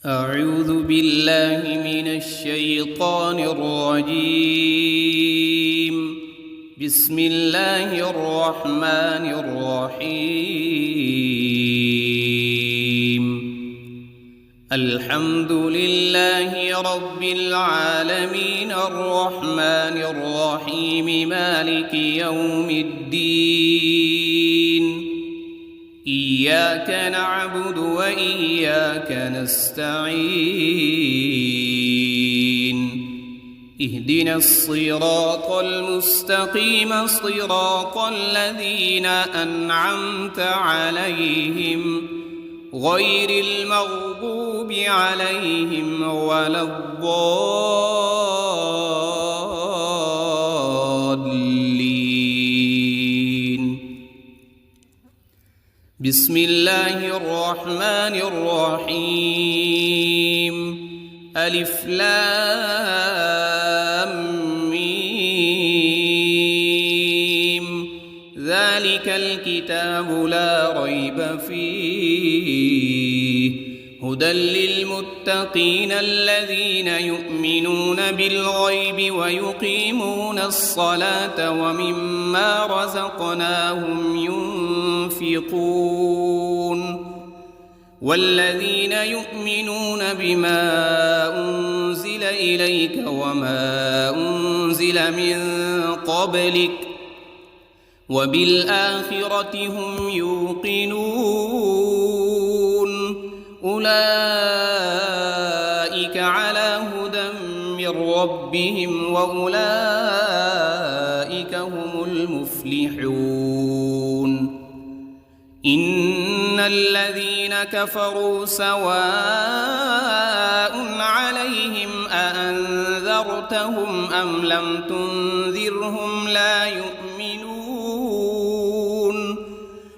أعوذ بالله من الشيطان الرجيم. بسم الله الرحمن الرحيم. الحمد لله رب العالمين الرحمن الرحيم مالك يوم الدين. إياك نعبد وإياك نستعين. اهدنا الصراط المستقيم صراط الذين أنعمت عليهم غير المغضوب عليهم ولا الضالين. بسم الله الرحمن الرحيم. ألف لام ميم. ذلك الكتاب لا ريب فيه هدى للمتقين الذين يؤمنون بالغيب ويقيمون الصلاة ومما رزقناهم ينفقون. والذين يؤمنون بما أنزل إليك وما أنزل من قبلك وبالآخرة هم يوقنون. أولئك على هدى من ربهم وأولئك هم المفلحون. إن الذين كفروا سواء عليهم أأنذرتهم أم لم تنذرهم لا يؤمنون.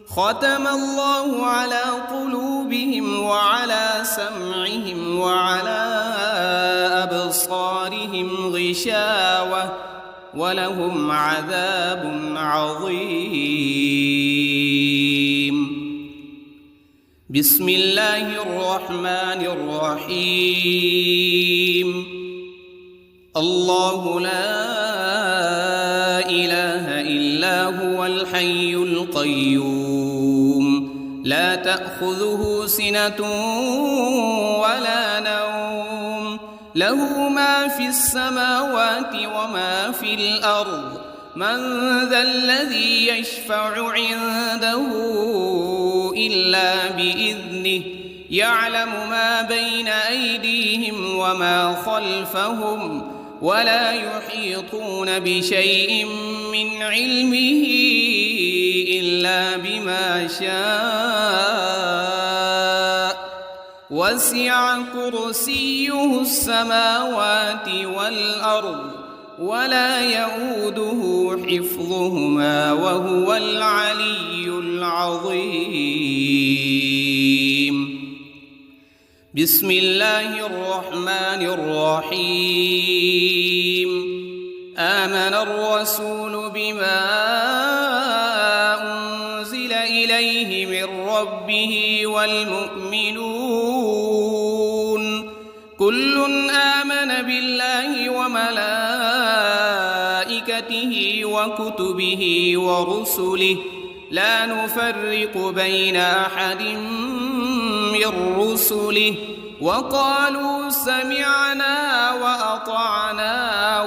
ختم الله على قلوبهم وعلى سمعهم وعلى أبصارهم غشاوة ولهم عذاب عظيم. بسم الله الرحمن الرحيم. الله لا إله إلا هو الحي القيوم لا تأخذه سنة ولا نوم له ما في السماوات وما في الأرض. من ذا الذي يشفع عنده إلا بإذنه يعلم ما بين أيديهم وما خلفهم ولا يحيطون بشيء من علمه إلا بما شاء. وسع كرسيه السماوات والأرض ولا يؤوده حفظهما وهو العلي العظيم. بسم الله الرحمن الرحيم. آمن الرسول بما أنزل إليه من ربه والمؤمنون كل آمن بالله وملائكته وكتبه ورسله لا نفرق بين أحد من رسله وقالوا سمعنا وأطعنا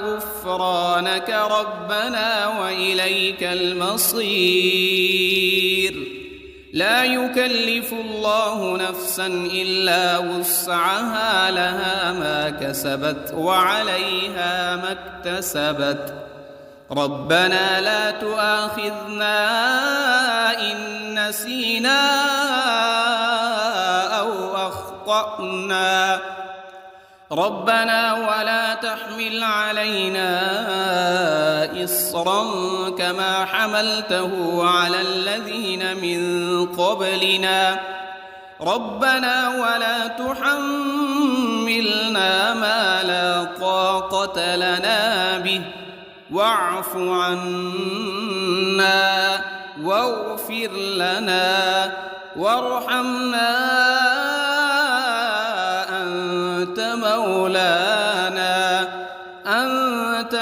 غفرانك ربنا وإليك المصير. لا يكلف الله نفسا إلا وسعها لها ما كسبت وعليها ما اكتسبت. ربنا لا تؤاخذنا إن نسينا أو أخطأنا. ربنا ولا تحمل علينا إصرا كما حملته على الذين من قبلنا. ربنا ولا تحملنا ما لا طاقة لنا به واعف عنا واغفر لنا وارحمنا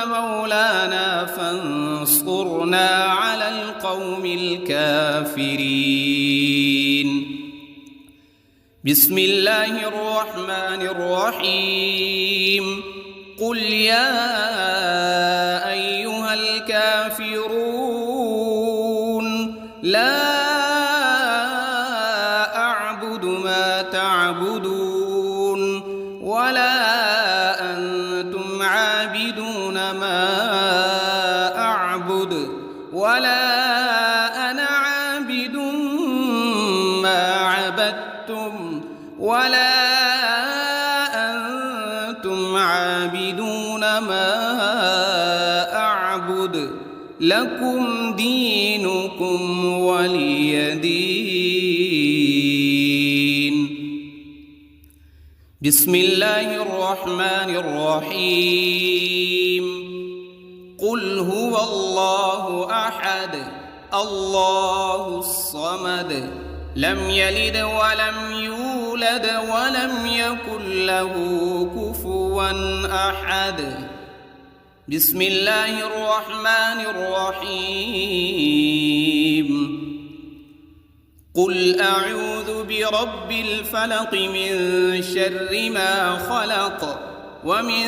مولانا فانصرنا على القوم الكافرين. بسم الله الرحمن الرحيم. قل يا أيها الكافرون لا أعبد ما تعبدون ولا أنتم عابدون ما أعبد ولا أنا عابد ما عبدتم ولا أنتم عابدون ما أعبد لكم دينكم ولي دين. بسم الله الرحمن الرحيم. قل هو الله أحد الله الصمد لم يلد ولم يولد ولم يكن له كفوا أحد. بسم الله الرحمن الرحيم. قل أعوذ برب الفلق من شر ما خلق ومن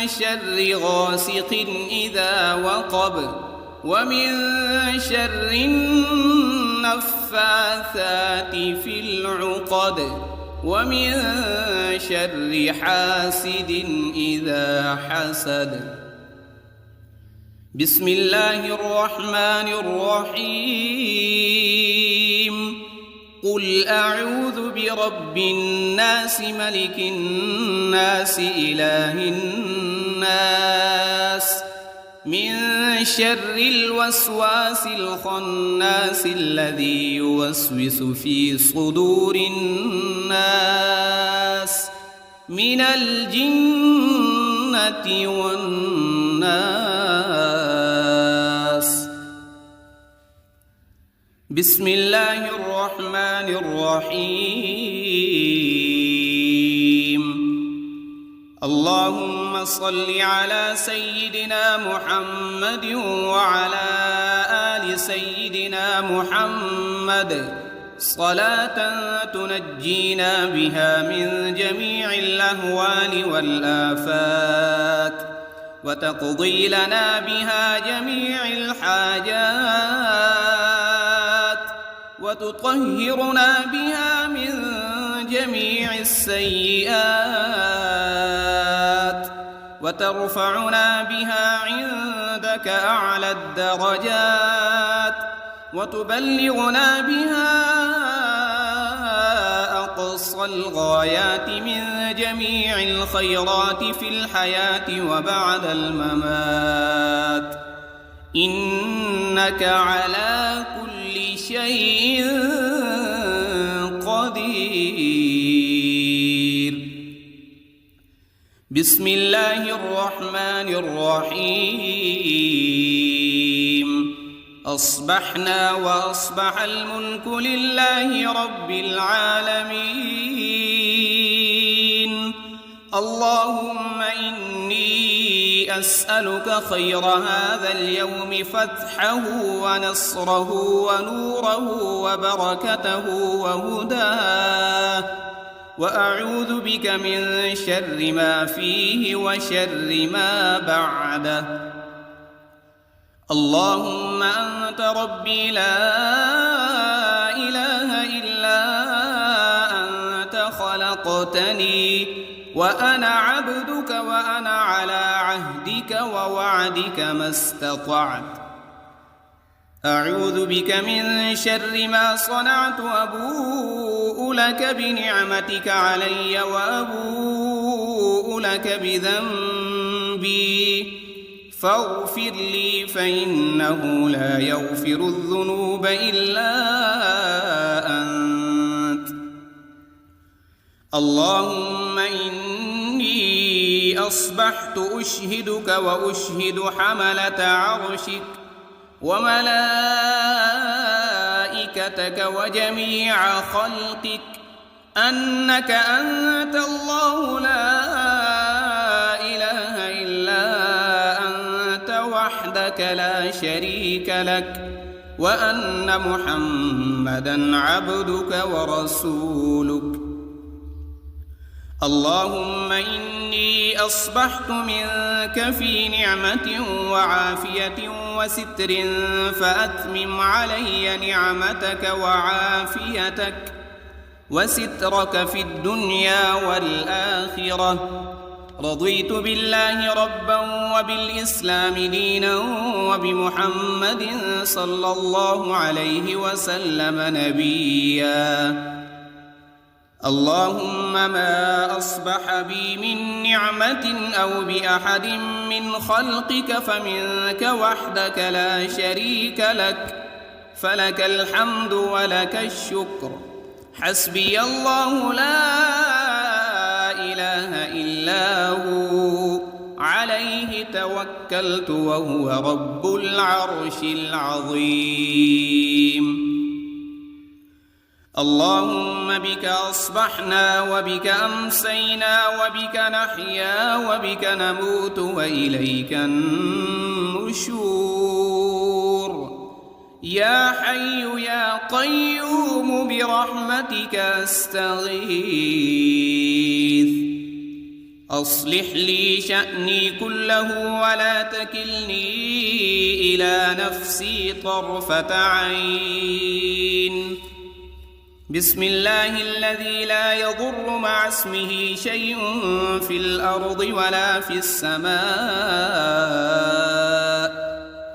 شر غاسق إذا وقب ومن شر النفاثات في العقد ومن شر حاسد إذا حسد. بسم الله الرحمن الرحيم. قل أعوذ برب الناس ملك الناس إله الناس من شر الوسواس الخناس الذي يوسوس في صدور الناس من الجنة والناس. بسم الله الرحمن الرحيم. اللهم صل على سيدنا محمد وعلى آل سيدنا محمد صلاة تنجينا بها من جميع الأهوال والآفات وتقضي لنا بها جميع الحاجات وتطهرنا بها من جميع السيئات وترفعنا بها عندك أعلى الدرجات وتبلغنا بها أقصى الغايات من جميع الخيرات في الحياة وبعد الممات إنك على كل شيء قدير. بسم الله الرحمن الرحيم. أصبحنا وأصبح الملك لله رب العالمين. اللهم إني أسألك خير هذا اليوم فتحه ونصره ونوره وبركته وهداه وأعوذ بك من شر ما فيه وشر ما بعده. اللهم أنت ربي لا إله إلا أنت خلقتني وأنا عبدك وأنا على عهدك ووعدك ما استطعت. أعوذ بك من شر ما صنعت وأبوء لك بنعمتك علي وأبوء لك بذنبي فاغفر لي فإنه لا يغفر الذنوب إلا أنت. اللهم إني أصبحت أشهدك وأشهد حملة عرشك وملائكتك وجميع خلقك أنك أنت الله لا وحدك لا شريك لك وأن محمدًا عبدك ورسولك. اللهم إني أصبحت منك في نعمة وعافية وستر، فأتمم علي نعمتك وعافيتك وسترك في الدنيا والآخرة. رضيت بالله ربا وبالإسلام دينا وبمحمد صلى الله عليه وسلم نبيا. اللهم ما أصبح بي من نعمة أو بأحد من خلقك فمنك وحدك لا شريك لك، فلك الحمد ولك الشكر. حسبي الله لا إله إلا هو، عليه توكلت وهو رب العرش العظيم. اللهم بك أصبحنا وبك أمسينا وبك نحيا وبك نموت وإليك النشور. يا حي يا قيوم برحمتك أستغيث. أصلح لي شأني كله ولا تكلني إلى نفسي طرفة عين. بسم الله الذي لا يضر مع اسمه شيء في الأرض ولا في السماء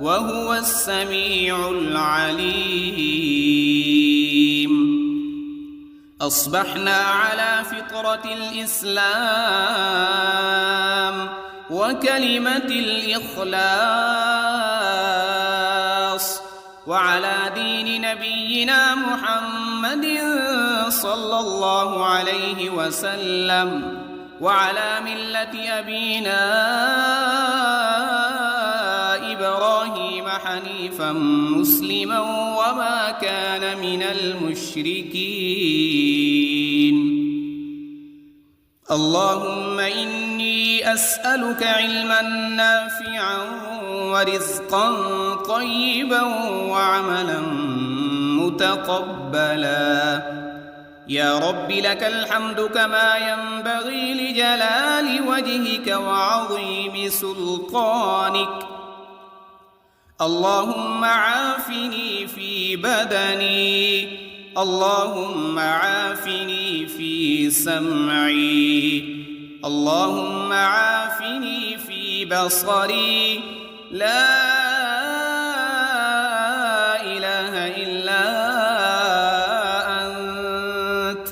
وهو السميع العليم. أصبحنا على فطرة الإسلام وكلمة الإخلاص وعلى دين نبينا محمد صلى الله عليه وسلم وعلى ملة أبينا إبراهيم حنيفا مسلما وما كان من المشركين. اللهم إني أسألك علما نافعا ورزقا طيبا وعملا متقبلا. يا رب لك الحمد كما ينبغي لجلال وجهك وعظيم سلطانك. اللهم عافني في بدني، اللهم عافني في سمعي، اللهم عافني في بصري. لا إله إلا أنت.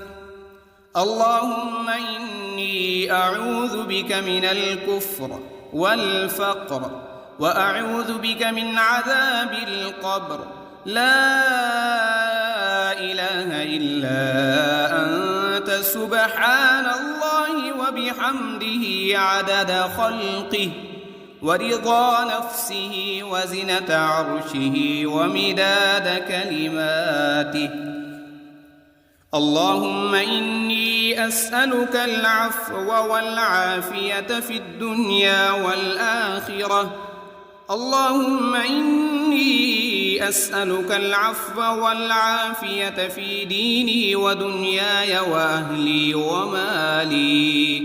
اللهم إني أعوذ بك من الكفر والفقر وأعوذ بك من عذاب القبر. لا إله إلا أنت سبحان الله وبحمده عدد خلقه ورضا نفسه وزنة عرشه ومداد كلماته. اللهم إني أسألك العفو والعافية في الدنيا والآخرة. اللهم إني أسألك العفو والعافية في ديني ودنياي وأهلي ومالي.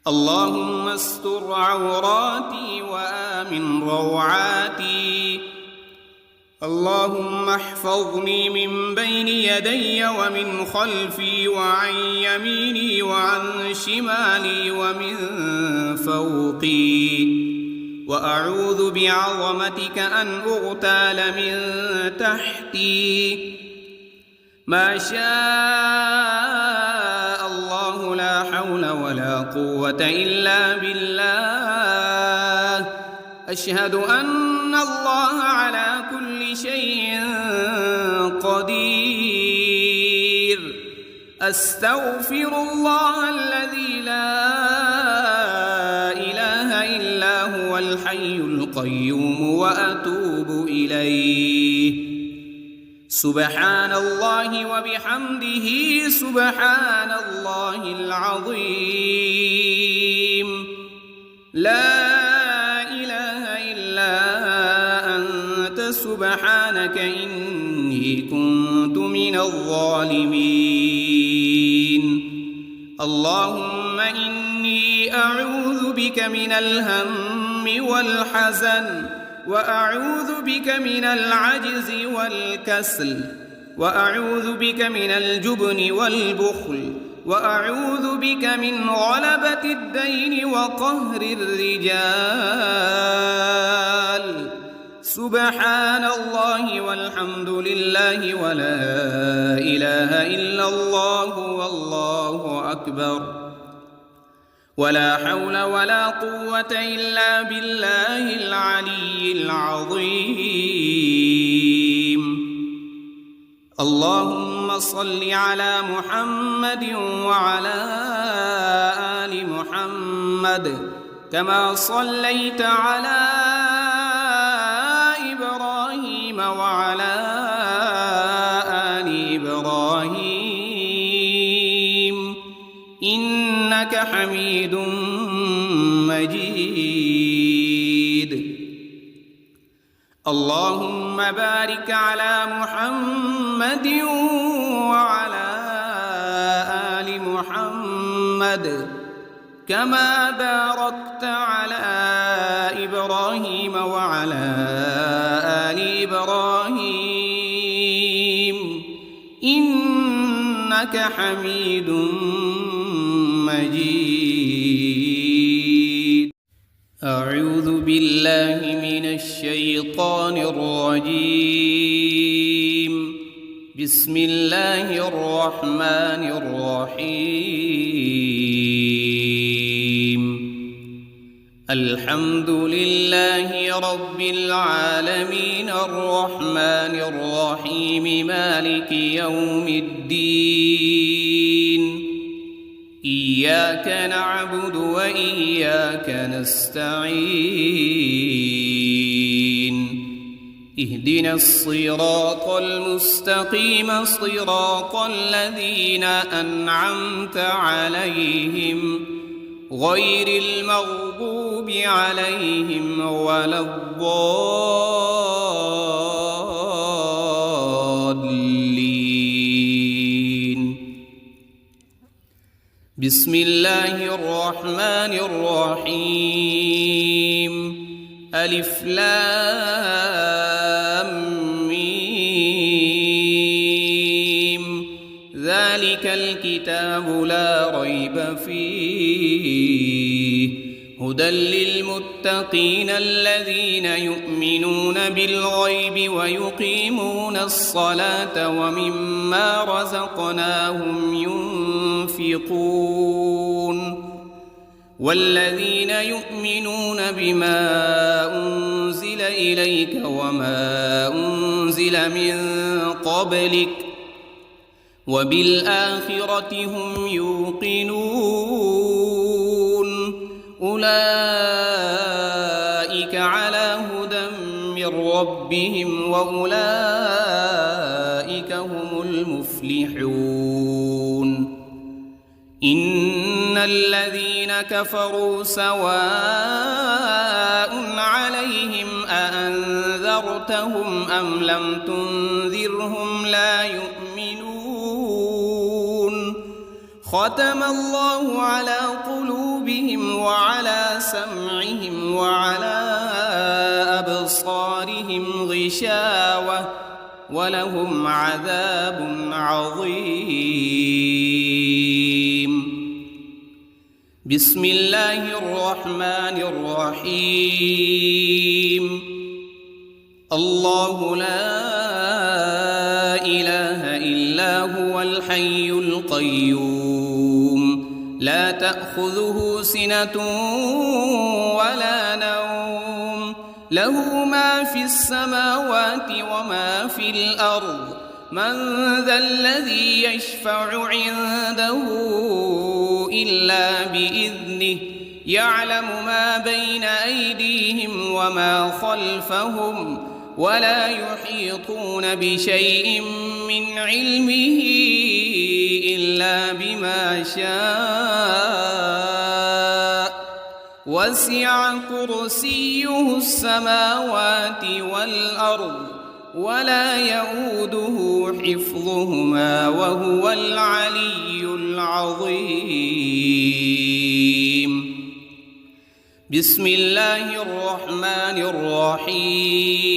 اللهم استر عوراتي وآمن روعاتي. اللهم احفظني من بين يدي ومن خلفي وعن يميني وعن شمالي ومن فوقي. وأعوذ بعظمتك أن أغتال من تحتي. ما شاء الله لا حول ولا قوة إلا بالله. أشهد أن الله على كل شيء قدير. أستغفر الله الذي لا إله إلا هو الحي القيوم وأتوب إليه. سبحان الله وبحمده سبحان الله العظيم. لا إله إلا كنت من الظالمين اللهم إني أعوذ بك من الهم والحزن وأعوذ بك من العجز والكسل وأعوذ بك من الجبن والبخل وأعوذ بك من غلبة الدين وقهر الرجال سبحان الله والحمد لله ولا إله إلا الله والله أكبر ولا حول ولا قوة إلا بالله العلي العظيم اللهم صل على محمد وعلى آل محمد كما صليت على إبراهيم وعلى آل إبراهيم إنك حميد مجيد اللهم بارك على محمد وعلى آل محمد كما باركت على إبراهيم وعلى آل إبراهيم إنك حميد مجيد أعوذ بالله من الشيطان الرجيم بسم الله الرحمن الرحيم الحمد لله رب العالمين الرحمن الرحيم مالك يوم الدين إياك نعبد وإياك نستعين اهدنا الصراط المستقيم صراط الذين أنعمت عليهم غير المغضوب عليهم ولا الضالين بسم الله الرحمن الرحيم ألف لام ميم ذلك الكتاب لا ريب فيه هدى للمتقين الذين يؤمنون بالغيب ويقيمون الصلاة ومما رزقناهم ينفقون والذين يؤمنون بما أنزل إليك وما أنزل من قبلك وبالآخرة هم يوقنون أولئك على هدى من ربهم وأولئك هم المفلحون إن الذين كفروا سواء عليهم أأنذرتهم أم لم تنذرهم لا يؤمنون ختم الله على قلوبهم وعلى سمعهم وعلى أبصارهم غشاوة ولهم عذاب عظيم بسم الله الرحمن الرحيم الله لا إله إلا هو الحي القيوم لا تأخذه سنة ولا نوم له ما في السماوات وما في الأرض من ذا الذي يشفع عنده إلا بإذنه يعلم ما بين أيديهم وما خلفهم ولا يحيطون بشيء من علمه إلا بما شاء وسع كرسيه السماوات والأرض ولا يؤوده حفظهما وهو العلي العظيم. بسم الله الرحمن الرحيم.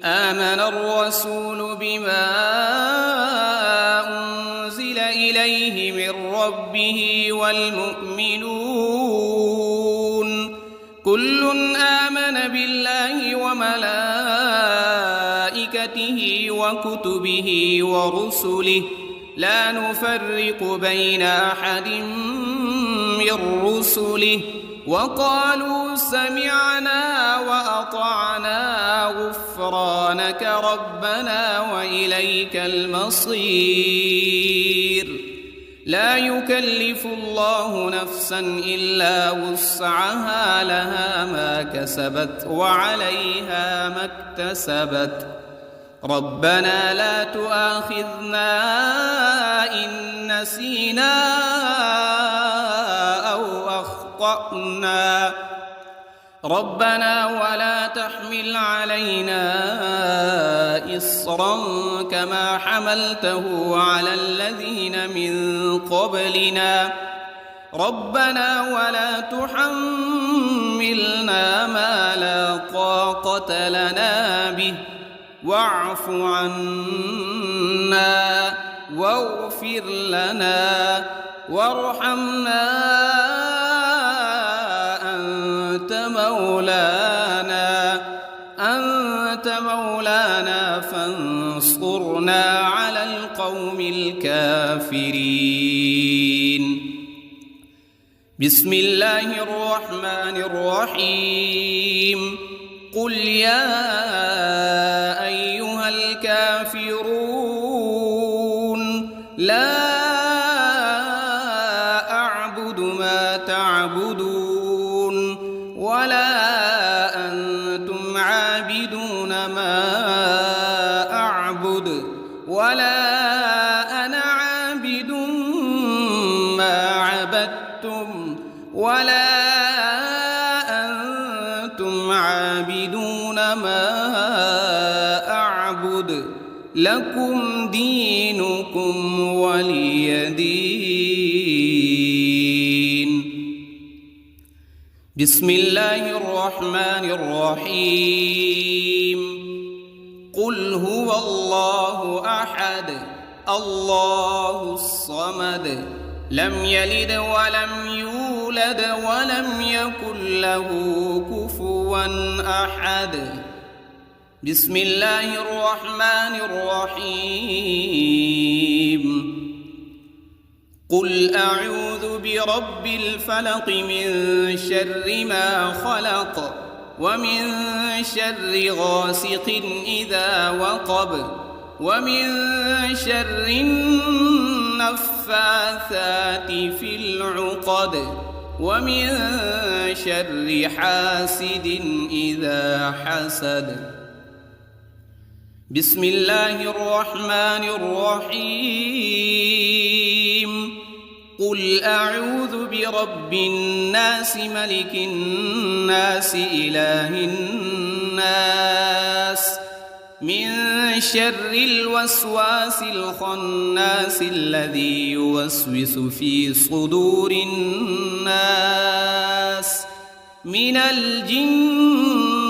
آمن الرسول بما أنزل إليه من ربه والمؤمنون كل آمن بالله وملائكته وكتبه ورسله لا نفرق بين أحد من رسله وقالوا سمعنا وأطعنا غفرانك ربنا وإليك المصير. لا يكلف الله نفسا إلا وسعها لها ما كسبت وعليها ما اكتسبت. ربنا لا تؤاخذنا إن نسينا أو أخطأنا ربنا ولا تحمل علينا إصرا كما حملته على الذين من قبلنا ربنا ولا تحملنا ما لا طاقة لنا به واعف عنا واغفر لنا وارحمنا أنت مولانا فانصرنا على القوم الكافرين. بسم الله الرحمن الرحيم. قل يا أيها الكافرون لا أعبد ما تعبدون ولا أنتم عابدون ما أعبد ولا أنا عابد ما عبدتم ولا أنتم عابدون ما أعبد لكم دينكم ولي دين. بسم الله الرحمن الرحيم. قل هو الله أحد الله الصمد لم يلد ولم يولد ولم يكن له كفوا أحد. بسم الله الرحمن الرحيم. قل أعوذ برب الفلق من شر ما خلق ومن شر غاسق إذا وقب ومن شر النفاثات في العقد ومن شر حاسد إذا حسد. بسم الله الرحمن الرحيم. قل أعوذ برب الناس ملك الناس إله الناس من شر الوسواس الخناس الذي يوسوس في صدور الناس من الجنة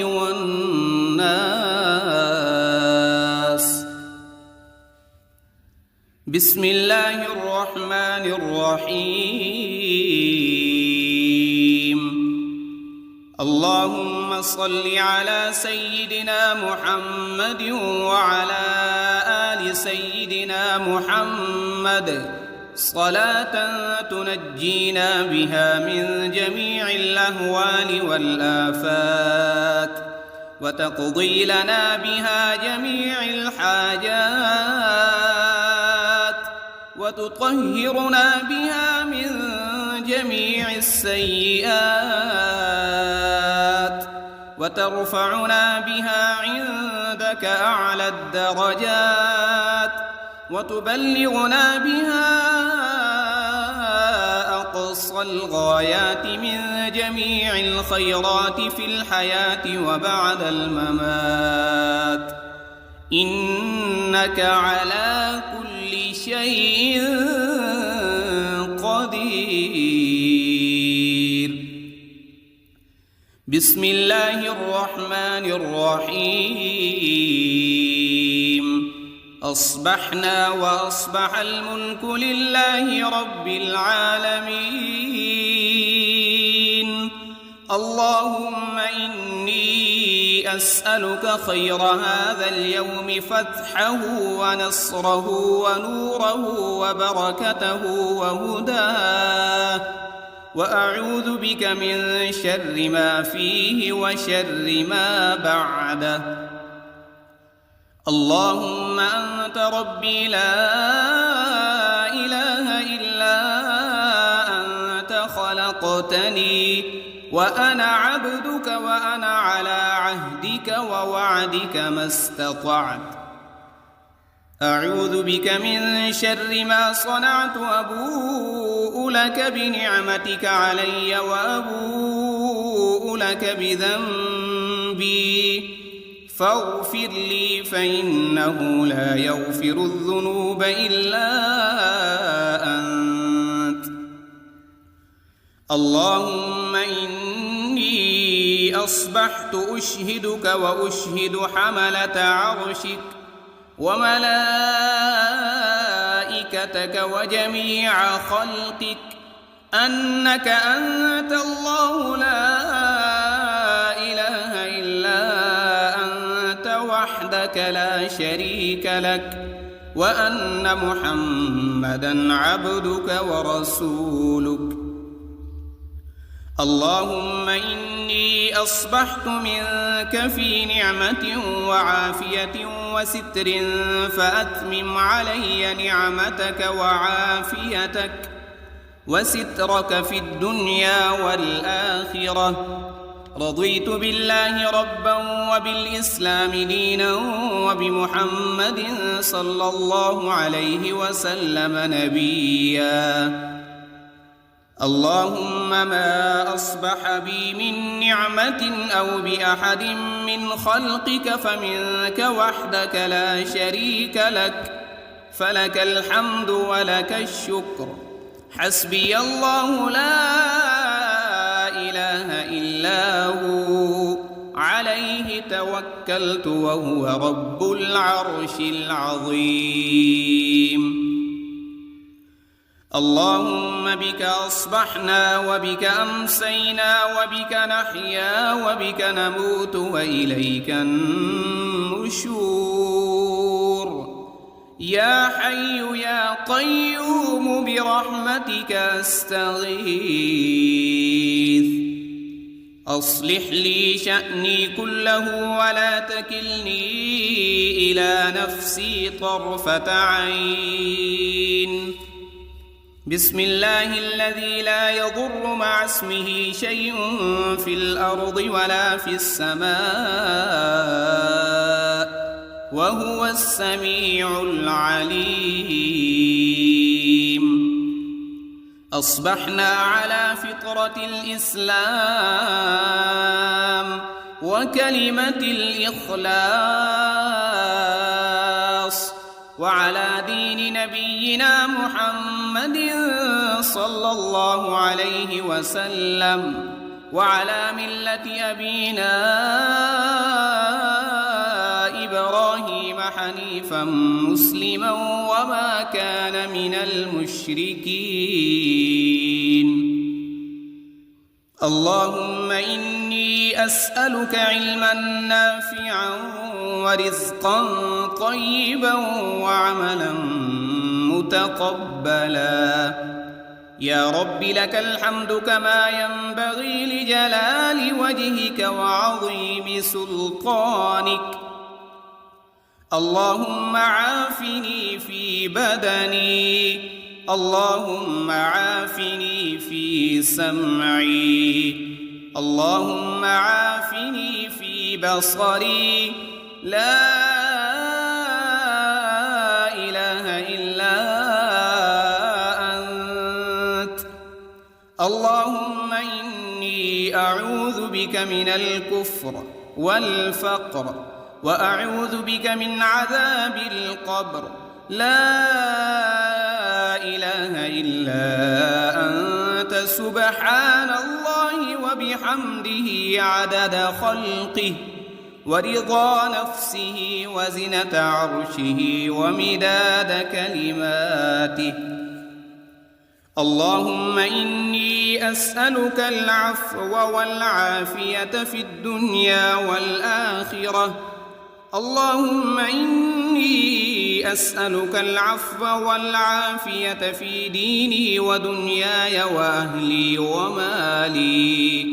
والناس. بسم الله الرحمن الرحيم. اللهم صل على سيدنا محمد وعلى آل سيدنا محمد صلاة تنجينا بها من جميع الأهوال والآفات وتقضي لنا بها جميع الحاجات وتطهرنا بها من جميع السيئات وترفعنا بها عندك أعلى الدرجات وتبلغنا بها أقصى الغايات من جميع الخيرات في الحياة وبعد الممات، إنك على كل شيء قدير. بسم الله الرحمن الرحيم. أصبحنا وأصبح الملك لله رب العالمين. اللهم إني أسألك خير هذا اليوم، فتحه ونصره ونوره وبركته وهداه، وأعوذ بك من شر ما فيه وشر ما بعده. اللهم أنت ربي لا إله إلا أنت، خلقتني وأنا عبدك وأنا على عهدك ووعدك ما استطعت. أعوذ بك من شر ما صنعت، أبوء لك بنعمتك علي وأبوء لك بذنبي، فاغفر لي فإنه لا يغفر الذنوب إلا أنت. اللهم إني أصبحت أشهدك وأشهد حملة عرشك وملائكتك وجميع خلقك أنك أنت الله لا إله إلا أنت وحدك لا شريك لك، وأن محمدًا عبدك ورسولك. اللهم إني أصبحت منك في نعمة وعافية وستر، فأتمم علي نعمتك وعافيتك وسترك في الدنيا والآخرة. رضيت بالله ربا وبالإسلام دينا وبمحمد صلى الله عليه وسلم نبيا. اللهم ما أصبح بي من نعمة أو بأحد من خلقك فمنك وحدك لا شريك لك، فلك الحمد ولك الشكر. حسبي الله لا إله إلا هو، عليه توكلت وهو رب العرش العظيم. اللهم بك أصبحنا وبك أمسينا وبك نحيا وبك نموت وإليك النشور. يا حي يا قيوم برحمتك أستغيث. أصلح لي شأني كله ولا تكلني إلى نفسي طرفة عين. بسم الله الذي لا يضر مع اسمه شيء في الأرض ولا في السماء، وهو السميع العليم. أصبحنا على فطرة الإسلام وكلمة الإخلاص، وعلى دين نبينا محمد صلى الله عليه وسلم، وعلى ملة أبينا إبراهيم حنيفا مسلما وما كان من المشركين. اللهم إني أسألك علما نافعا ورزقا طيبا وعملا متقبلا. يا رب لك الحمد كما ينبغي لجلال وجهك وعظيم سلطانك. اللهم عافني في بدني، اللهم عافني في سمعي، اللهم عافني في بصري. لا إله إلا أنت. اللهم إني أعوذ بك من الكفر والفقر وأعوذ بك من عذاب القبر لا إله إلا أنت سبحان الله وبحمده عدد خلقه ورضا نفسه وزنة عرشه ومداد كلماته. اللهم إني أسألك العفو والعافية في الدنيا والآخرة. اللهم إني أسألك العفو والعافية في ديني ودنياي وأهلي ومالي.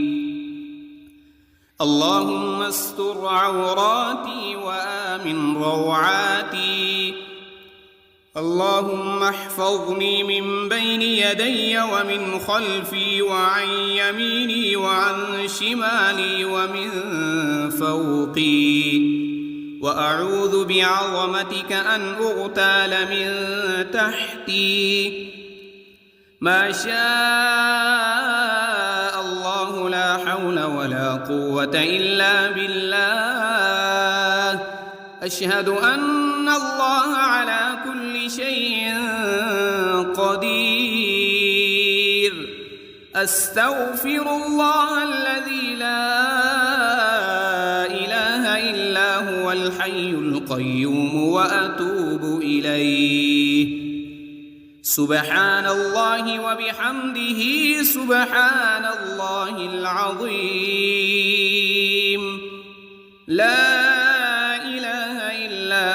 اللهم استر عوراتي وآمن روعاتي. اللهم احفظني من بين يدي ومن خلفي وعن يميني وعن شمالي ومن فوقي، وأعوذ بعظمتك أن أغتال من تحتي. ما شاء الله لا حول ولا قوة إلا بالله. أشهد أن الله على كل شيء قدير. أستغفر الله الذي لا إله إلا هو الحي القيوم وأتوب إليه. سبحان الله وبحمده سبحان الله العظيم. لا إله إلا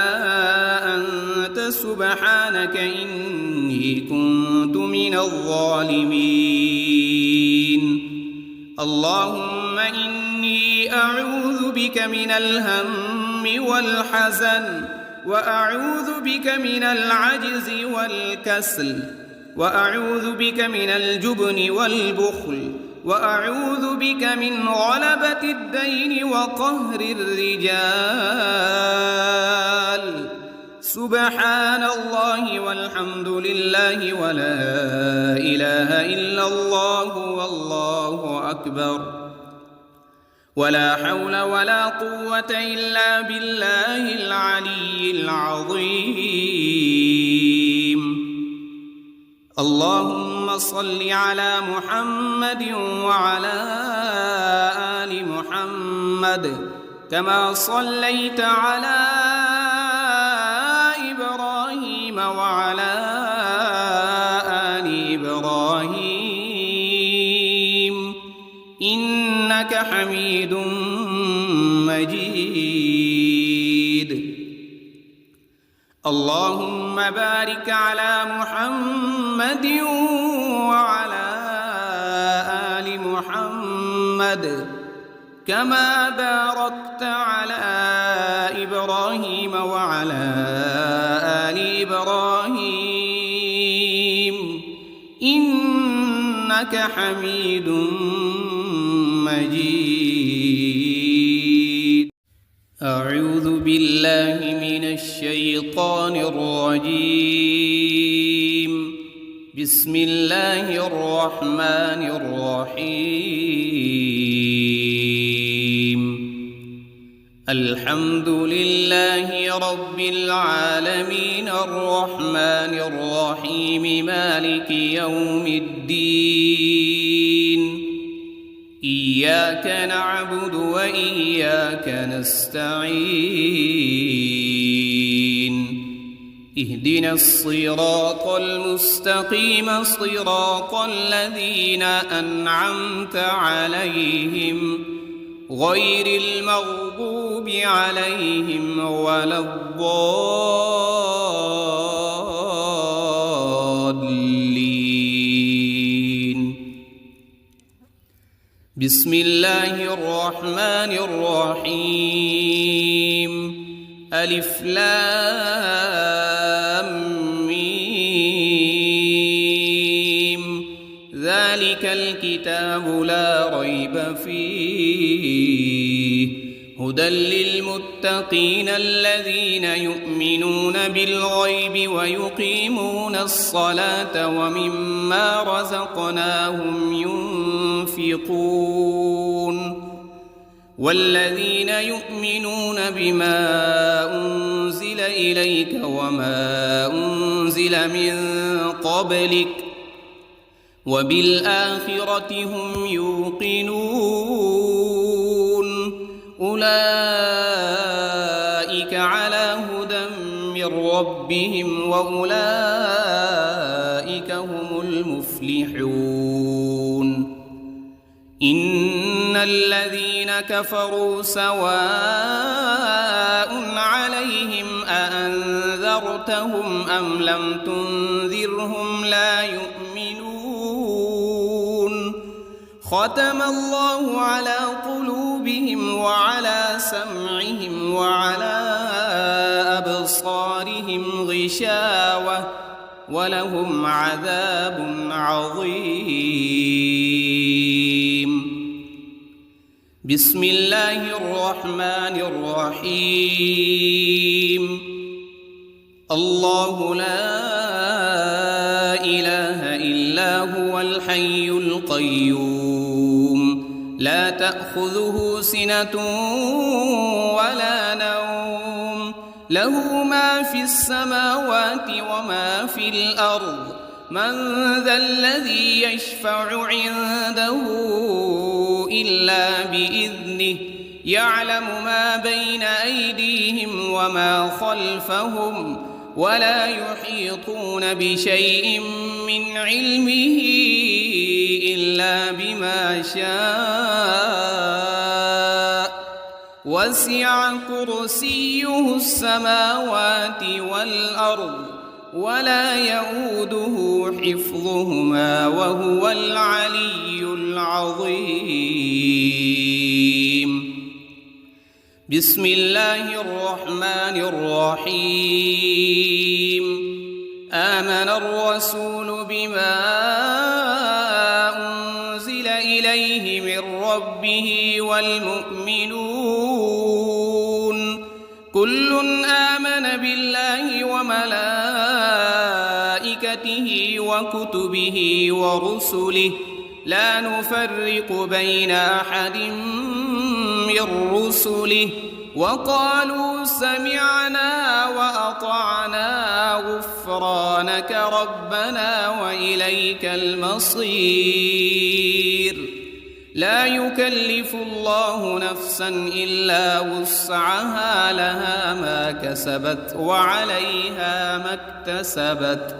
أنت سبحانك إني كنت من الظالمين. اللهم إني أعوذ بك من الهم والحزن، وأعوذ بك من العجز والكسل، وأعوذ بك من الجبن والبخل، وأعوذ بك من غلبة الدين وقهر الرجال. سبحان الله والحمد لله ولا إله إلا الله والله أكبر، ولا حول ولا قوة إلا بالله العلي العظيم. اللهم صل على محمد وعلى آل محمد كما صليت على إبراهيم وعلى آل إبراهيم إنك حميد مجيد. اللهم بارك على محمد وعلى آل محمد كما باركت على إبراهيم وعلى آل إبراهيم إنك حميد مجيد. أعوذ بالله من الشيطان الرجيم. بسم الله الرحمن الرحيم. الحمد لله رب العالمين الرحمن الرحيم مالك يوم الدين. إياك نعبد وإياك نستعين. اهدنا الصراط المستقيم صراط الذين أنعمت عليهم غير المغضوب عليهم ولا الضالين. بسم الله الرحمن الرحيم. ألف لام ميم. ذلك الكتاب لا ريب فيه هدى للمتقين الذين يؤمنون بالغيب ويقيمون الصلاة ومما رزقناهم ينفقون والذين يؤمنون بما أنزل إليك وما أنزل من قبلك وبالآخرة هم يوقنون أولئك على هدى من ربهم وأولئك هم المفلحون إن الذين كفروا سواء عليهم أأنذرتهم أم لم تنذرهم لا يؤمنون ختم الله على قلوبهم وعلى سمعهم وعلى أبصارهم غشاوة ولهم عذاب عظيم. بسم الله الرحمن الرحيم. الله لا إله إلا هو الحي القيوم لا تأخذه سنة ولا نوم له ما في السماوات وما في الأرض من ذا الذي يشفع عنده إلا بإذنه يعلم ما بين أيديهم وما خلفهم ولا يحيطون بشيء من علمه إلا بما شاء وسع كرسيه السماوات والأرض ولا يؤوده حفظهما وهو العلي العظيم. بسم الله الرحمن الرحيم. آمن الرسول بما أنزل إليه من ربه والمؤمنون كل آمن بالله وملائكته وكتبه ورسله لا نفرق بين أحد من رسله وقالوا سمعنا وأطعنا غفرانك ربنا وإليك المصير. لا يكلف الله نفسا إلا وسعها لها ما كسبت وعليها ما اكتسبت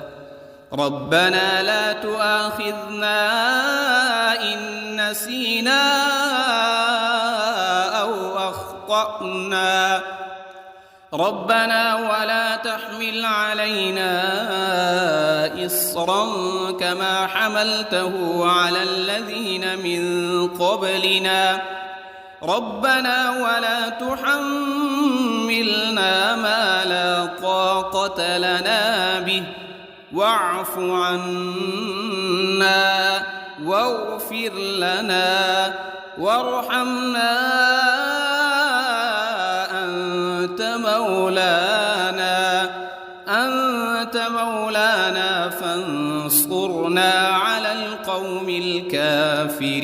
ربنا لا تؤاخذنا إن نسينا أو أخطأنا ربنا ولا تحمل علينا إصرا كما حملته على الذين من قبلنا ربنا ولا تحملنا ما لا طاقة لنا به واعف عنا واغفر لنا وارحمنا أنت مولانا فانصرنا على القوم الكافرين.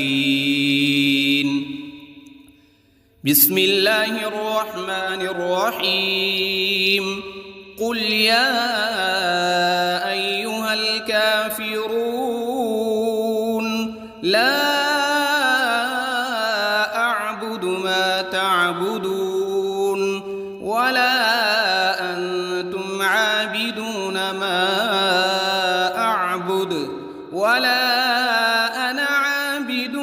بسم الله الرحمن الرحيم. قل يا أيها الكافرون لا أعبد ما تعبدون ولا أنتم عابدون ما أعبد ولا أنا عابد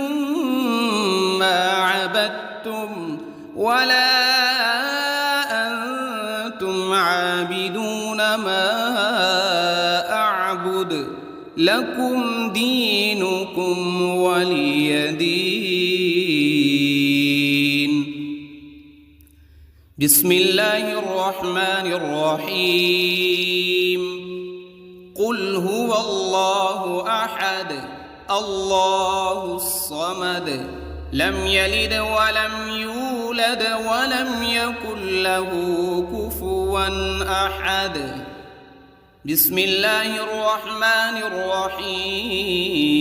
ما عبدتم ولا أنتم عابدون ما أعبد لكم دينكم ولي دين. بسم الله الرحمن الرحيم. قل هو الله أحد الله الصمد لم يلد ولم يولد ولم يكن له كفوا أحد. بسم الله الرحمن الرحيم.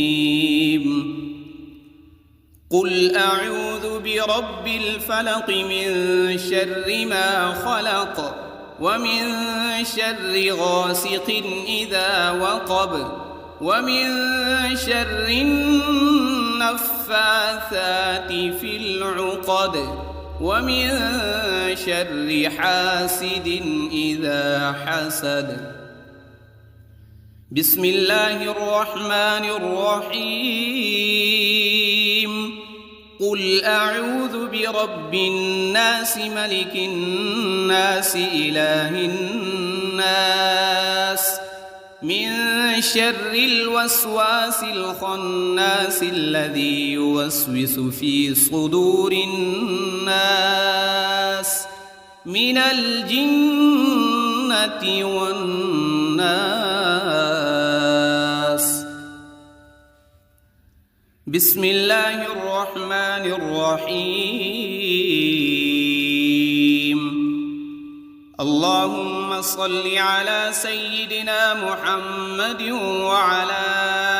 قل أعوذ برب الفلق من شر ما خلق ومن شر غاسق إذا وقب ومن شر النفاثات في العقد ومن شر حاسد إذا حسد. بسم الله الرحمن الرحيم. قل أعوذ برب الناس ملك الناس إله الناس من شر الوسواس الخناس الذي يوسوس في صدور الناس من الجنة والناس. بسم الله الرحمن الرحيم. اللهم صل على سيدنا محمد وعلى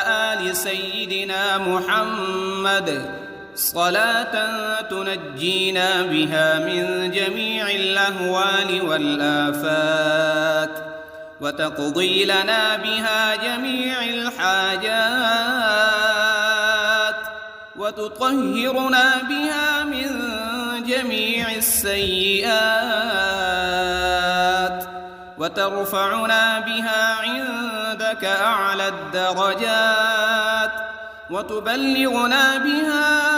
آل سيدنا محمد صلاة تنجينا بها من جميع الأهوال والآفات وتقضي لنا بها جميع الحاجات وتطهرنا بها من جميع السيئات وترفعنا بها عندك أعلى الدرجات وتبلغنا بها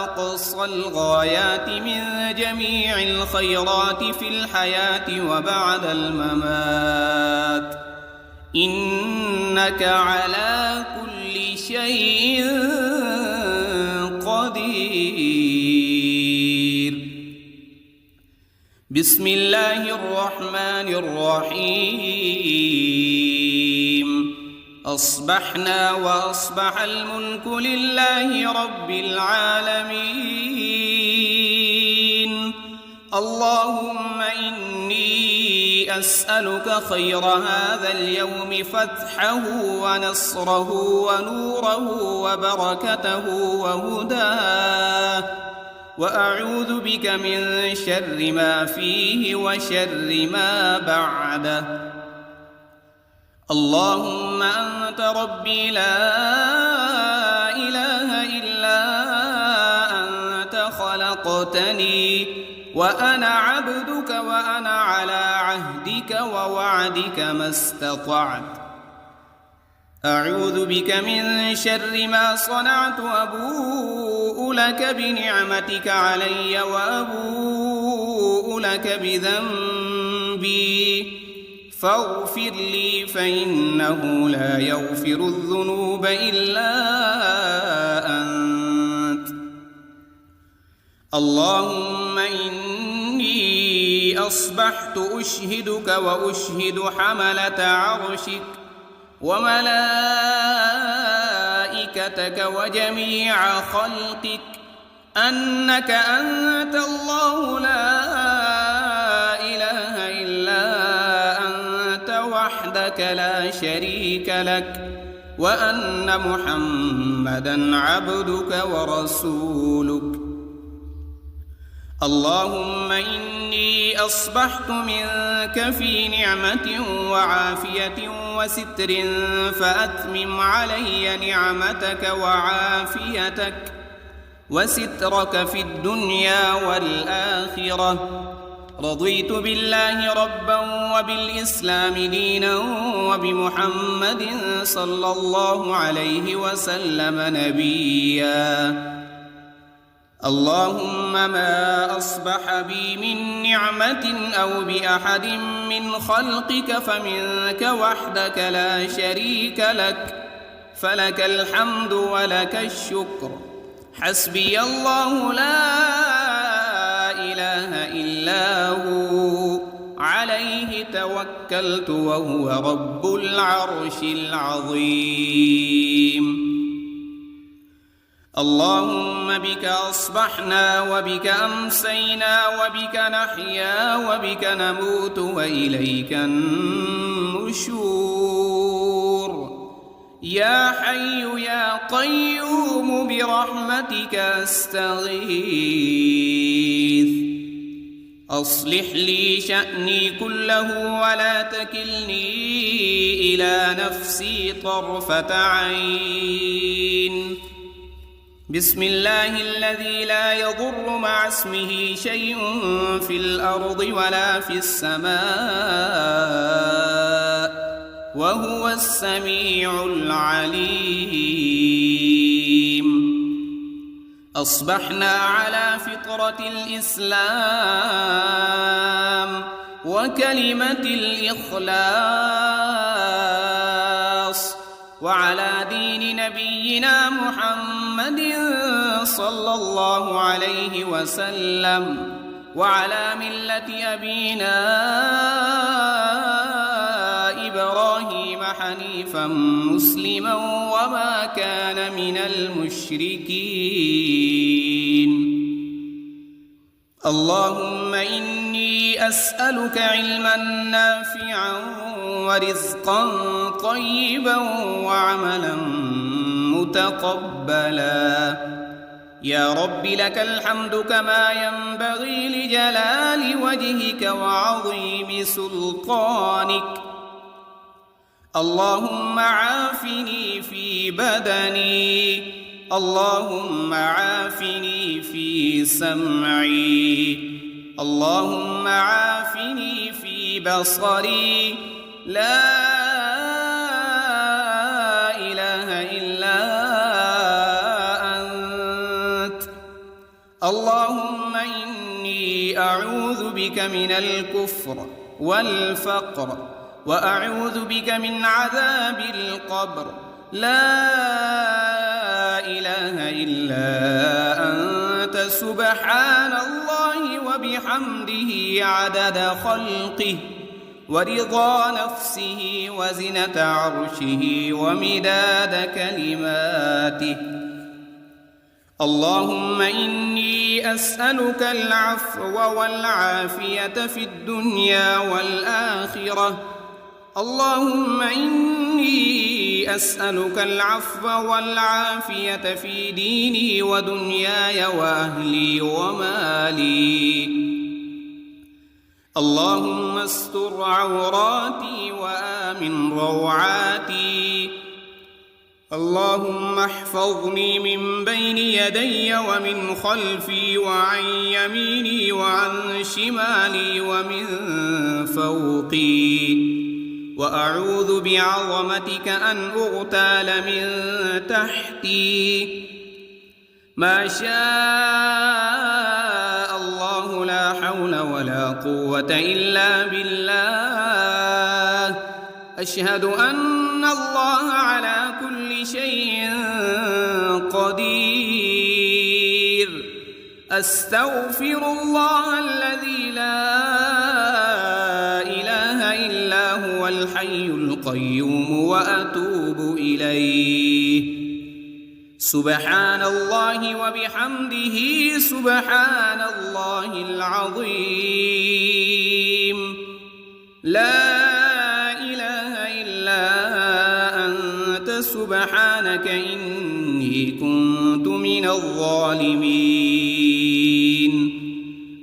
أقصى الغايات من جميع الخيرات في الحياة وبعد الممات، إنك على كل شيء قدير. بسم الله الرحمن الرحيم. أصبحنا وأصبح الملك لله رب العالمين. اللهم إني أسألك خير هذا اليوم فتحه ونصره ونوره وبركته وهداه، وأعوذ بك من شر ما فيه وشر ما بعده. اللهم أنت ربي لا إله إلا أنت خلقتني وأنا عبدك وأنا على عهدك ووعدك ما استطعت. أعوذ بك من شر ما صنعت، أبوء لك بنعمتك علي وأبوء لك بذنبي فاغفر لي فإنه لا يغفر الذنوب إلا أنت. اللهم إني أصبحت أشهدك وأشهد حملة عرشك وملائكتك وجميع خلقك أنك أنت الله لا إله إلا وحدك لا شريك لك، وأن محمدًا عبدك ورسولك. اللهم إني أصبحت منك في نعمة وعافية وستر فأتمم علي نعمتك وعافيتك وسترك في الدنيا والآخرة. رضيت بالله ربا وبالإسلام دينا وبمحمد صلى الله عليه وسلم نبيا. اللهم ما أصبح بي من نعمة أو بأحد من خلقك فمنك وحدك لا شريك لك، فلك الحمد ولك الشكر. حسبي الله لا إله إلا هو عليه توكلت وهو رب العرش العظيم. اللهم بك أصبحنا وبك أمسينا وبك نحيا وبك نموت وإليك النشور. يا حي يا قيوم برحمتك أستغيث. أصلح لي شأني كله ولا تكلني إلى نفسي طرفة عين. بسم الله الذي لا يضر مع اسمه شيء في الأرض ولا في السماء وهو السميع العليم. أصبحنا على فطرة الإسلام وكلمة الإخلاص وعلى دين نبينا محمد صلى الله عليه وسلم وعلى ملة أبينا إبراهيم حنيفا مسلما وما كان من المشركين. اللهم إني أسألك علما نافعا ورزقا طيبا وعملا متقبلا. يا رب لك الحمد كما ينبغي لجلال وجهك وعظيم سلطانك. اللهم عافني في بدني، اللهم عافني في سمعي، اللهم عافني في بصري. لا إله إلا أنت. اللهم إني أعوذ بك من الكفر والفقر وأعوذ بك من عذاب القبر. لا إله إلا أنت سبحان الله وبحمده عدد خلقه ورضا نفسه وزنة عرشه ومداد كلماته. اللهم إني أسألك العفو والعافية في الدنيا والآخرة. اللهم إني أسألك العفو والعافية في ديني ودنياي وأهلي ومالي. اللهم استر عوراتي وآمن روعاتي. اللهم احفظني من بين يدي ومن خلفي وعن يميني وعن شمالي ومن فوقي. وأعوذ بعظمتك أن أغتال من تحتي. ما شاء الله لا حول ولا قوة إلا بالله. أشهد أن الله على كل شيء قدير. أستغفر الله الذي لا إله إلا هو الحي القيوم وأتوب إليه. سبحان الله وبحمده سبحان الله العظيم. لا إله إلا أنت سبحانك إني كنت من الظالمين.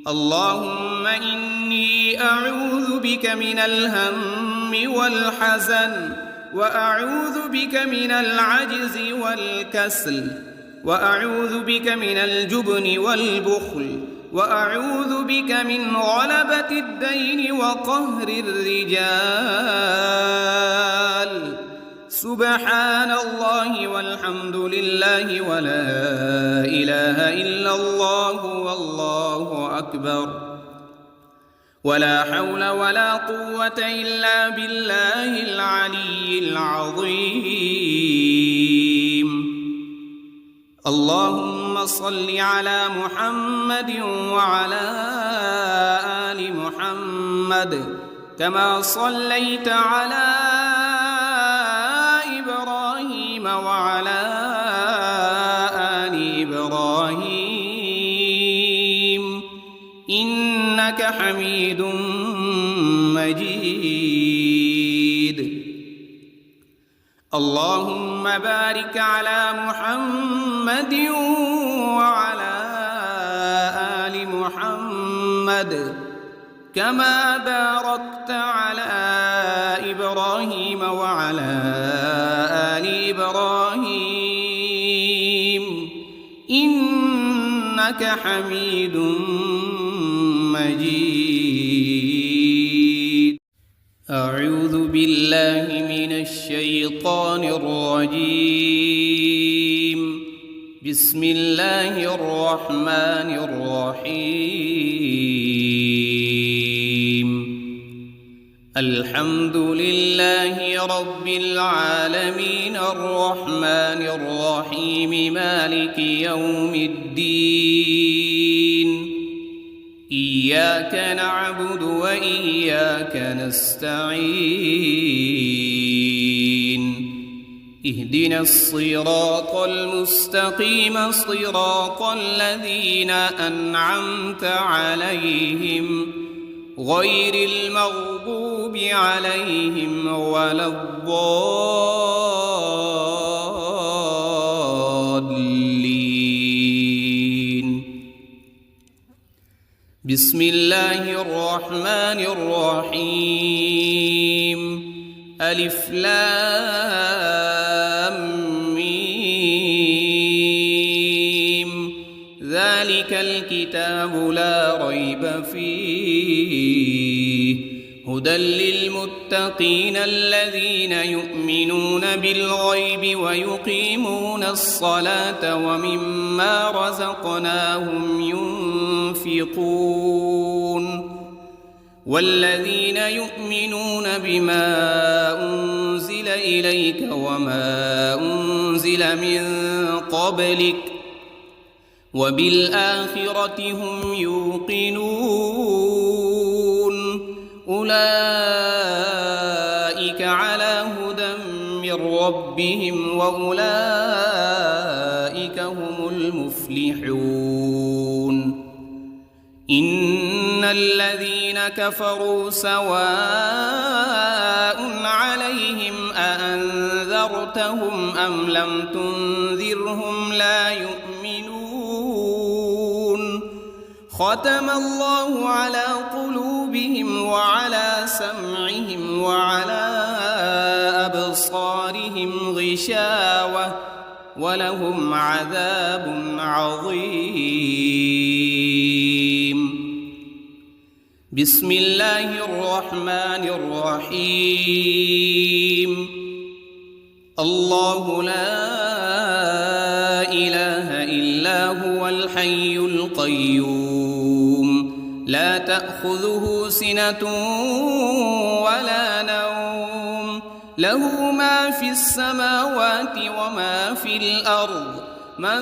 اللهم إني أعوذ بك من الهم والحزن وأعوذ بك من العجز والكسل وأعوذ بك من الجبن والبخل وأعوذ بك من غلبة الدين وقهر الرجال. سبحان الله والحمد لله ولا إله إلا الله والله أكبر. ولا حول ولا قوة إلا بالله العلي العظيم. اللهم صل على محمد وعلى آل محمد كما صليت على إبراهيم وعلى آل حميد مجيد. اللهم بارك على محمد وعلى آل محمد كما باركت على إبراهيم وعلى آل إبراهيم إنك حميد مجيد. أعوذ بالله من الشيطان الرجيم. بسم الله الرحمن الرحيم. الحمد لله رب العالمين الرحمن الرحيم مالك يوم الدين. إياك نعبد وإياك نستعين. اهدنا الصراط المستقيم صراط الذين أنعمت عليهم غير المغضوب عليهم ولا الضالين. بسم الله الرحمن الرحيم. ألف لام ميم. ذلك الكتاب لا ريب فيه هدى للمتقين الذين يؤمنون بالغيب ويقيمون الصلاة ومما رزقناهم ينفقون. والذين يؤمنون بما أنزل إليك وما أنزل من قبلك وبالآخرة هم يوقنون. أولئك على هدى من ربهم وأولئك هم المفلحون. إن الذين كفروا سواء عليهم أأنذرتهم أم لم تنذرهم لا يؤمنون. ختم الله على قلوبهم وعلى سمعهم وعلى أبصارهم غشاوة ولهم عذاب عظيم. بسم الله الرحمن الرحيم. الله لا إله إلا هو الحي القيوم لا تأخذه سنة ولا نوم له ما في السماوات وما في الأرض. من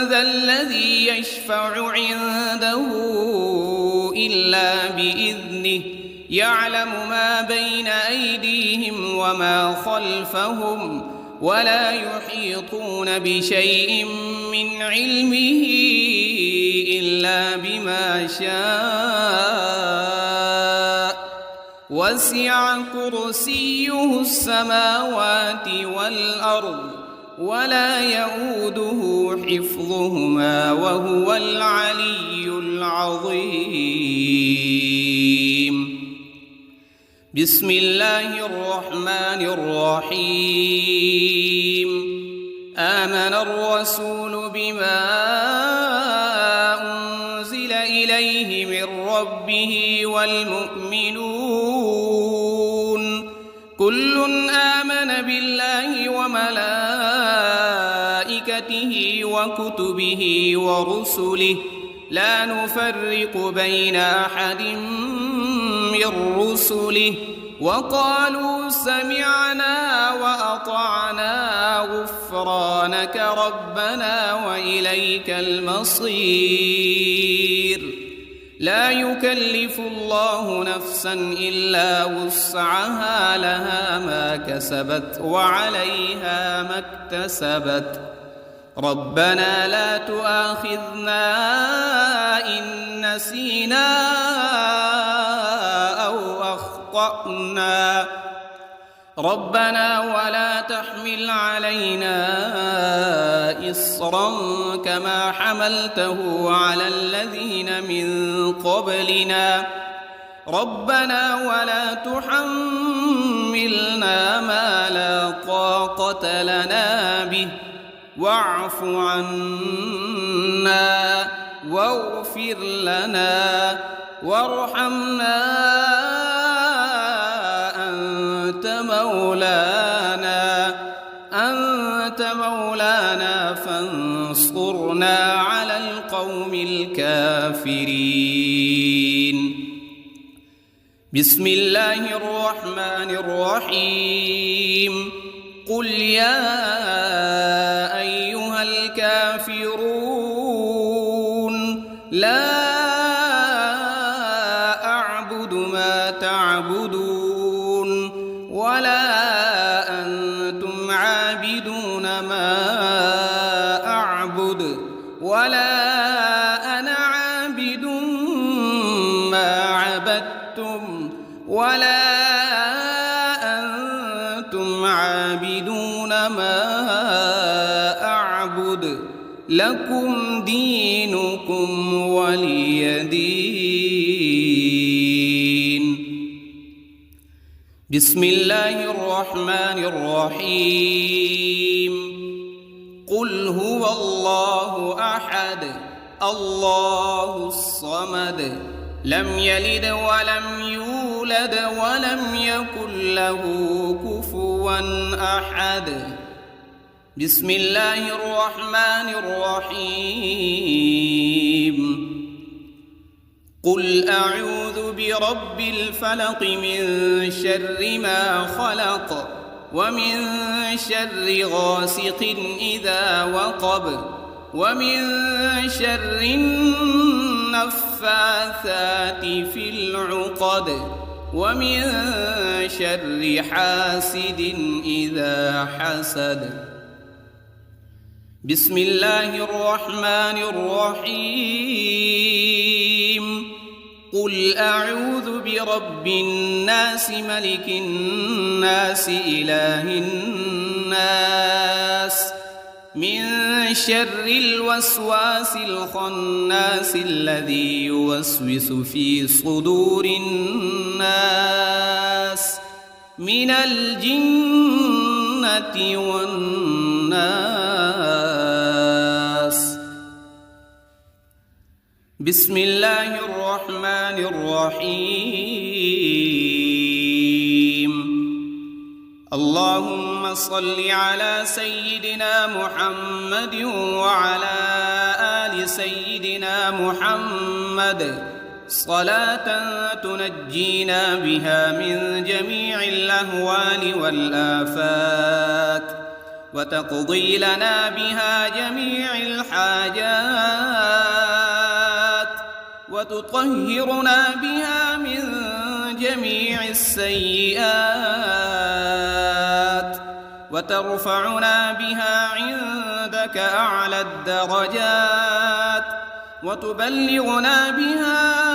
ذا الذي يشفع عنده إلا بإذنه يعلم ما بين أيديهم وما خلفهم ولا يحيطون بشيء من علمه إلا بما شاء. وسع كرسيه السماوات والأرض ولا يؤوده حفظهما وهو العلي العظيم. بسم الله الرحمن الرحيم. آمن الرسول بما أنزل إليه من ربه والمؤمنون كل آمن بالله وملائكته وكتبه ورسله لا نفرق بين أحد من رسله وقالوا سمعنا وأطعنا غفرانك ربنا وإليك المصير. لا يكلف الله نفسا إلا وسعها لها ما كسبت وعليها ما اكتسبت. ربنا لا تؤاخذنا إن نسينا أو أخطأنا ربنا ولا تحمل علينا إصرا كما حملته على الذين من قبلنا ربنا ولا تحملنا ما لا طاقة لنا به واعف عنا واغفر لنا وارحمنا أنت مولانا فانصرنا على القوم الكافرين. بسم الله الرحمن الرحيم. قل يا أيها الكافرون لا أعبد ما تعبدون ولا أنتم عابدون ما أعبد ولا أنا عابد ما عبدتم ولا أنتم عابدون ما أعبد لكم دينكم ولي دين. بسم الله الرحمن الرحيم. قل هو الله أحد الله الصمد لم يلد ولم يولد ولم يكن له كفوا أحد. بسم الله الرحمن الرحيم. قل أعوذ برب الفلق من شر ما خلق ومن شر غاسق إذا وقب ومن شر النفاثات في العقد ومن شر حاسد إذا حسد. بسم الله الرحمن الرحيم. قل أعوذ برب الناس ملك الناس إله الناس من شر الوسواس الخناس الذي يوسوس في صدور الناس من الجنة والناس. بسم الله الرحمن الرحيم. اللهم صل على سيدنا محمد وعلى آل سيدنا محمد صلاة تنجينا بها من جميع الأهوال والآفات وتقضي لنا بها جميع الحاجات وتطهرنا بها من جميع السيئات وترفعنا بها عندك أعلى الدرجات وتبلغنا بها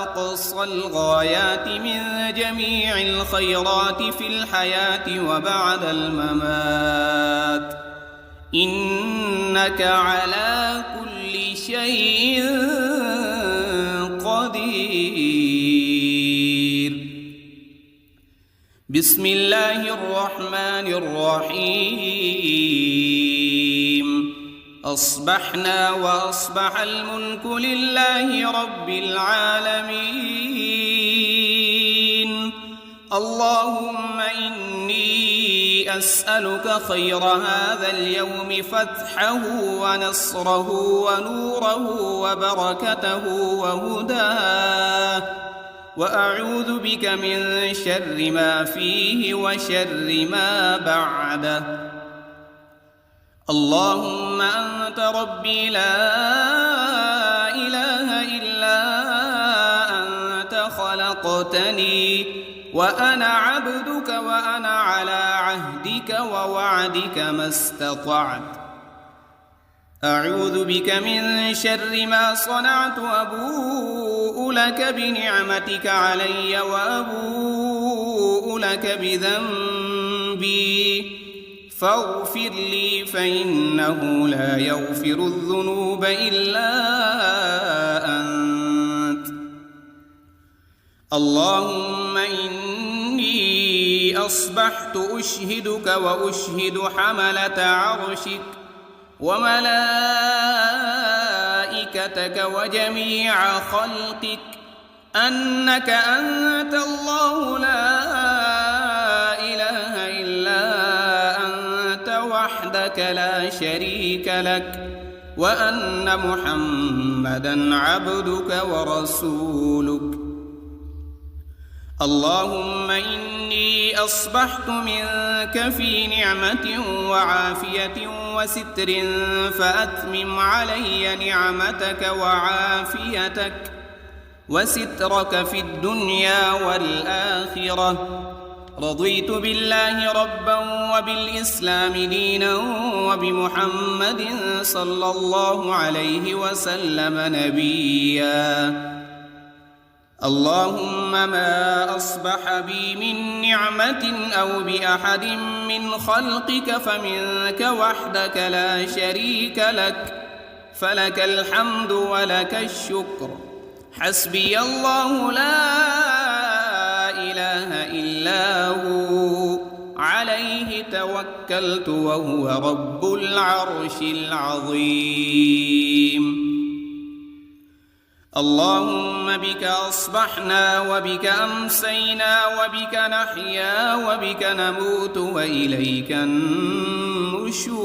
أقصى الغايات من جميع الخيرات في الحياة وبعد الممات إنك على كل شيء قدير. بسم الله الرحمن الرحيم. أصبحنا وأصبح الملك لله رب العالمين. اللهم إني أسألك خير هذا اليوم فتحه ونصره ونوره وبركته وهداه وأعوذ بك من شر ما فيه وشر ما بعده. اللهم أنت ربي لا إله إلا أنت خلقتني وأنا عبدك وأنا على عهدك ووعدك ما استطعت. أعوذ بك من شر ما صنعت، أبوء لك بنعمتك علي وأبوء لك بذنبي فاغفر لي فإنه لا يغفر الذنوب إلا أنت. اللهم إني أصبحت أشهدك وأشهد حملة عرشك وملائكتك وجميع خلقك أنك أنت الله لا إله إلا أنت وحدك لا شريك لك، وأن محمدًا عبدك ورسولك. اللهم إني أصبحت منك في نعمة وعافية وستر، فأتمم علي نعمتك وعافيتك وسترك في الدنيا والآخرة. رضيت بالله ربا وبالإسلام دينا وبمحمد صلى الله عليه وسلم نبيا. اللهم ما أصبح بي من نعمة أو بأحد من خلقك فمنك وحدك لا شريك لك، فلك الحمد ولك الشكر. حسبي الله لا إله إلا هو، عليه توكلت وهو رب العرش العظيم. اللهم بك أصبحنا وبك أمسينا وبك نحيا وبك نموت وإليك النشور.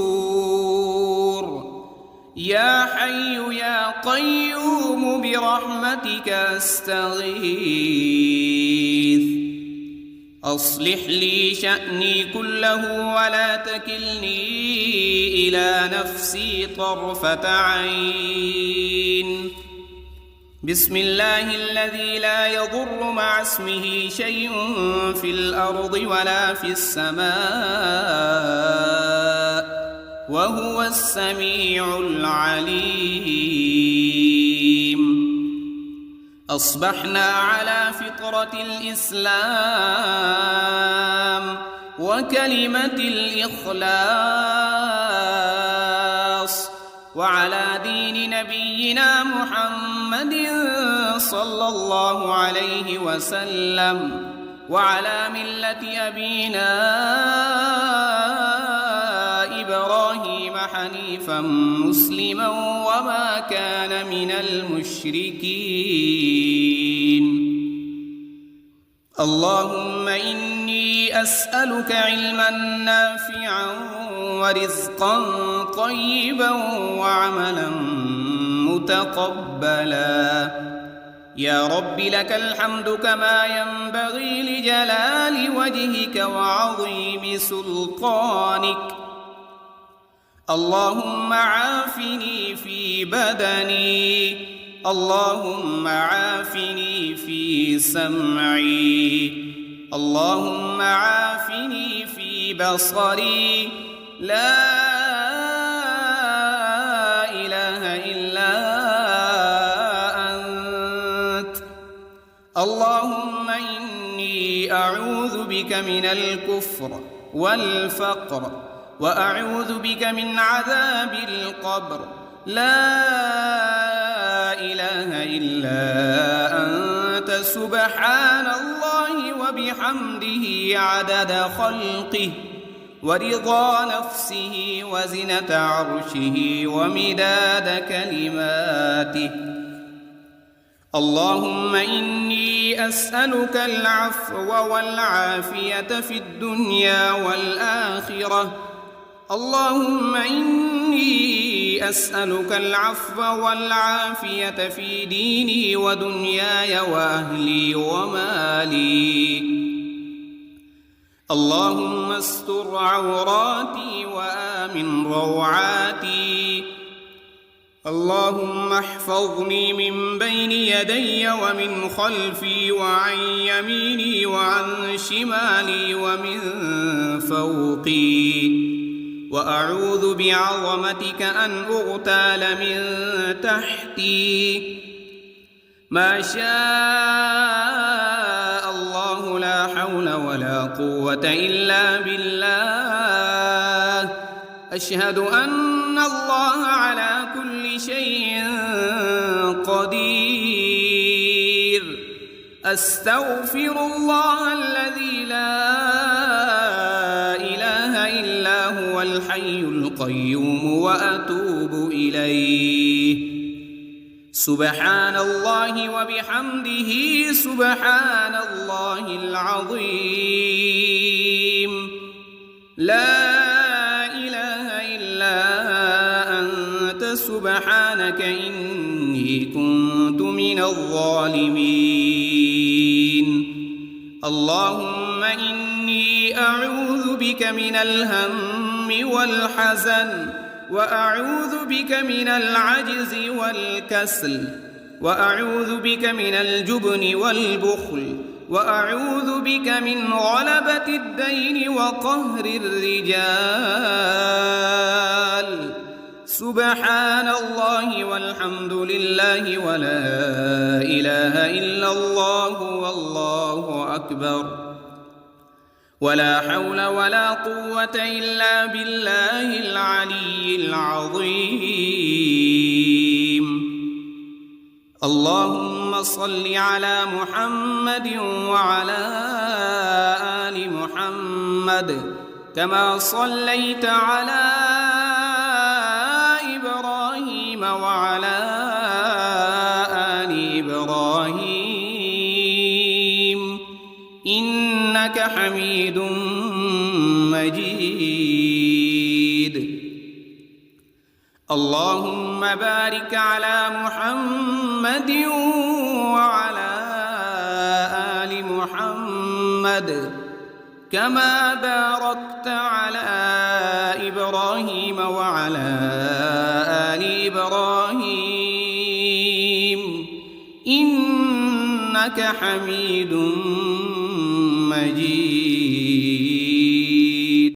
يا حي يا قيوم برحمتك أستغيث. أصلح لي شأني كله ولا تكلني إلى نفسي طرفة عين. بسم الله الذي لا يضر مع اسمه شيء في الأرض ولا في السماء وهو السميع العليم. أصبحنا على فطرة الإسلام وكلمة الإخلاص، وعلى دين نبينا محمد صلى الله عليه وسلم، وعلى ملة أبينا إبراهيم حنيفا مسلما وما كان من المشركين. اللهم إني أسألك علما نافعا ورزقا طيبا وعملا متقبلا. يا رب لك الحمد كما ينبغي لجلال وجهك وعظيم سلطانك. اللهم عافني في بدني، اللهم عافني في سمعي، اللهم عافني في بصري. لا إله إلا أنت. اللهم إني أعوذ بك من الكفر والفقر، وأعوذ بك من عذاب القبر. لا إله إلا أنت سبحان الله وبحمده عدد خلقه ورضا نفسه وزنة عرشه ومداد كلماته. اللهم إني أسألك العفو والعافية في الدنيا والآخرة. اللهم إني أسألك العفو والعافية في ديني ودنياي وأهلي ومالي. اللهم استر عوراتي وآمن روعاتي. اللهم احفظني من بين يدي ومن خلفي وعن يميني وعن شمالي ومن فوقي، وأعوذ بعظمتك أن أغتال من تحتي. ما شاء الله لا حول ولا قوة إلا بالله. أشهد أن الله على كل شيء قدير. أستغفر الله الذي لا إله إلا هو الحي القيوم وأتوب إليه. سبحان الله وبحمده سبحان الله العظيم. لا إله إلا أنت سبحانك إني كنت من الظالمين. اللهم إني أعوذ بك من الهم والحزن، وأعوذ بك من العجز والكسل، وأعوذ بك من الجبن والبخل، وأعوذ بك من غلبة الدين وقهر الرجال. سبحان الله والحمد لله ولا إله إلا الله والله أكبر، ولا حول ولا قوة إلا بالله العلي العظيم. اللهم صل على محمد وعلى آل محمد كما صليت على إبراهيم وعلى آل إبراهيم إنك حميد مجيد. اللهم بارك على محمد وعلى آل محمد كما باركت على إبراهيم وعلى آل إبراهيم إنك حميد